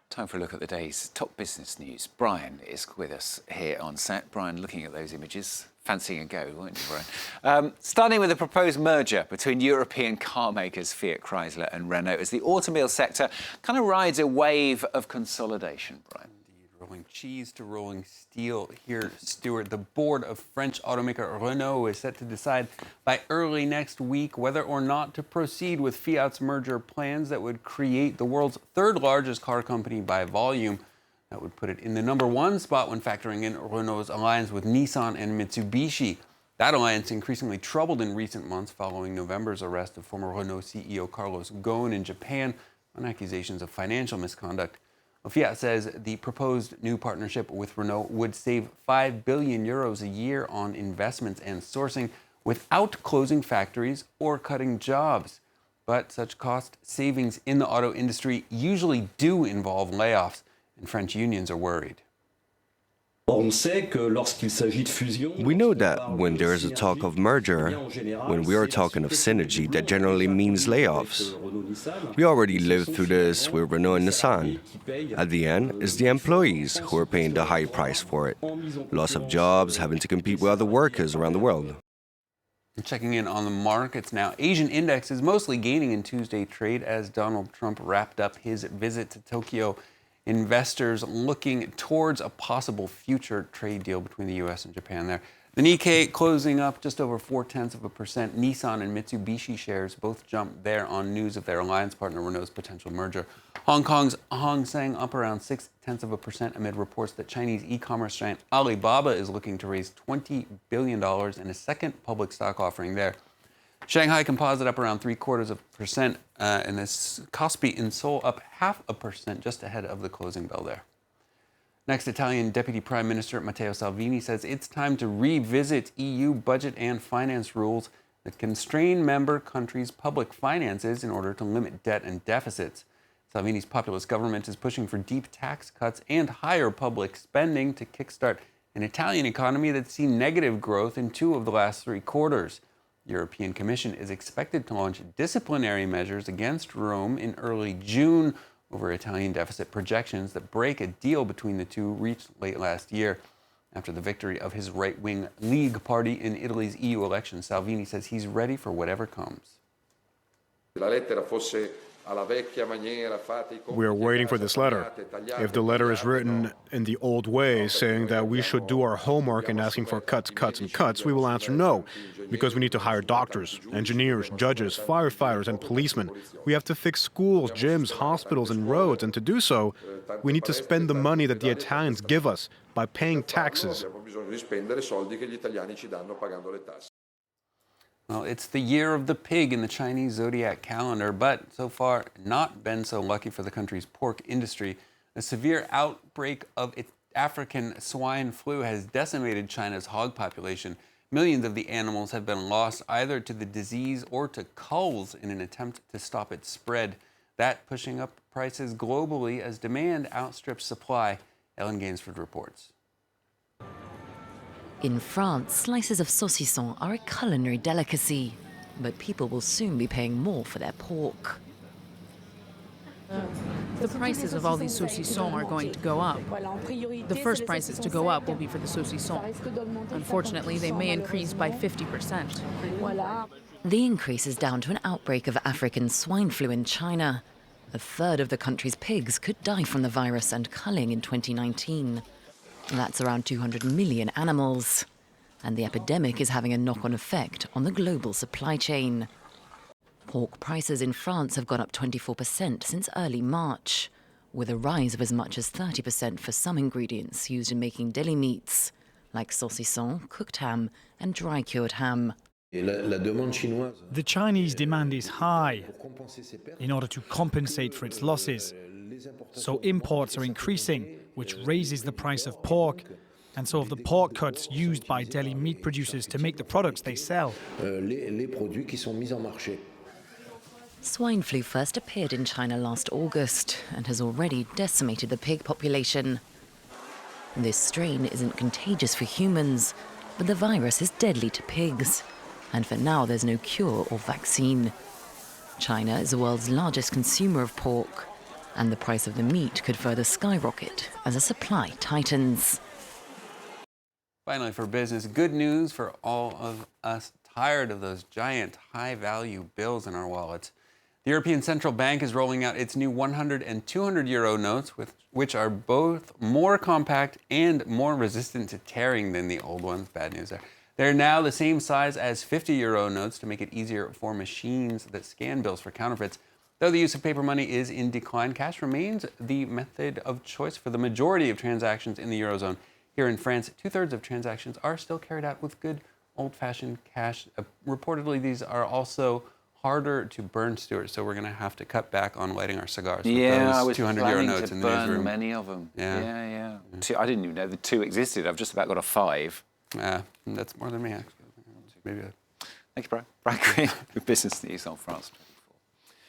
Time for a look at the day's top business news. Brian is with us here on set. Brian, looking at those images, fancying a go, weren't you, Brian? Starting with the proposed merger between European car makers Fiat, Chrysler and Renault as the automobile sector kind of rides a wave of consolidation, Brian. Indeed, rolling cheese to rolling steel here, Stuart. The board of French automaker Renault is set to decide by early next week whether or not to proceed with Fiat's merger plans that would create the world's third largest car company by volume. That would put it in the #1 spot when factoring in Renault's alliance with Nissan and Mitsubishi. That alliance increasingly troubled in recent months following November's arrest of former Renault CEO Carlos Ghosn in Japan on accusations of financial misconduct. Well, Fiat says the proposed new partnership with Renault would save €5 billion a year on investments and sourcing without closing factories or cutting jobs. But such cost savings in the auto industry usually do involve layoffs, and French unions are worried. We know that when there is a talk of merger, when we are talking of synergy, that generally means layoffs. We already lived through this with Renault and Nissan. At the end, it's the employees who are paying the high price for it. Loss of jobs, having to compete with other workers around the world. Checking in on the markets now, Asian index is mostly gaining in Tuesday trade as Donald Trump wrapped up his visit to Tokyo. Investors looking towards a possible future trade deal between the U.S. and Japan there. The Nikkei closing up just over 0.4%. Nissan and Mitsubishi shares both jumped there on news of their alliance partner Renault's potential merger. Hong Kong's Hang Seng up around 0.6% amid reports that Chinese e-commerce giant Alibaba is looking to raise $20 billion in a second public stock offering there. Shanghai Composite up around 0.75%, and this Kospi in Seoul up 0.5% just ahead of the closing bell there. Next, Italian Deputy Prime Minister Matteo Salvini says it's time to revisit EU budget and finance rules that constrain member countries' public finances in order to limit debt and deficits. Salvini's populist government is pushing for deep tax cuts and higher public spending to kickstart an Italian economy that's seen negative growth in 2 of the last 3 quarters. The European Commission is expected to launch disciplinary measures against Rome in early June over Italian deficit projections that break a deal between the two reached late last year. After the victory of his right-wing League party in Italy's EU election, Salvini says he's ready for whatever comes. We are waiting for this letter. If the letter is written in the old way, saying that we should do our homework and asking for cuts, and cuts, we will answer no, because we need to hire doctors, engineers, judges, firefighters, and policemen. We have to fix schools, gyms, hospitals, and roads, and to do so, we need to spend the money that the Italians give us by paying taxes. Well, it's the year of the pig in the Chinese zodiac calendar, but so far not been so lucky for the country's pork industry. A severe outbreak of African swine flu has decimated China's hog population. Millions of the animals have been lost either to the disease or to culls in an attempt to stop its spread. That pushing up prices globally as demand outstrips supply. Ellen Gainsford reports. In France, slices of saucisson are a culinary delicacy, but people will soon be paying more for their pork. The prices of all these saucissons are going to go up. The first prices to go up will be for the saucisson. Unfortunately, they may increase by 50%. The increase is down to an outbreak of African swine flu in China. A third of the country's pigs could die from the virus and culling in 2019. That's around 200 million animals. And the epidemic is having a knock-on effect on the global supply chain. Pork prices in France have gone up 24% since early March, with a rise of as much as 30% for some ingredients used in making deli meats, like saucisson, cooked ham, and dry-cured ham. The Chinese demand is high in order to compensate for its losses. So imports are increasing, which raises the price of pork, and so of the pork cuts used by deli meat producers to make the products they sell. Swine flu first appeared in China last August and has already decimated the pig population. This strain isn't contagious for humans, but the virus is deadly to pigs. And for now, there's no cure or vaccine. China is the world's largest consumer of pork. And the price of the meat could further skyrocket as the supply tightens. Finally, for business, good news for all of us tired of those giant high-value bills in our wallets. The European Central Bank is rolling out its new 100 and 200 euro notes, which are both more compact and more resistant to tearing than the old ones. Bad news there. They're now the same size as 50 euro notes to make it easier for machines that scan bills for counterfeits. Though the use of paper money is in decline, cash remains the method of choice for the majority of transactions in the Eurozone. Here in France, 2/3 of transactions are still carried out with good old-fashioned cash. Reportedly, these are also harder to burn, Stuart, so we're going to have to cut back on lighting our cigars with those 200 euro notes in the newsroom. Many of them. Yeah. I didn't even know the 2 existed. I've just about got a 5. That's more than me, actually. Maybe. Thank you, Brian. Brian Green with Business News on France.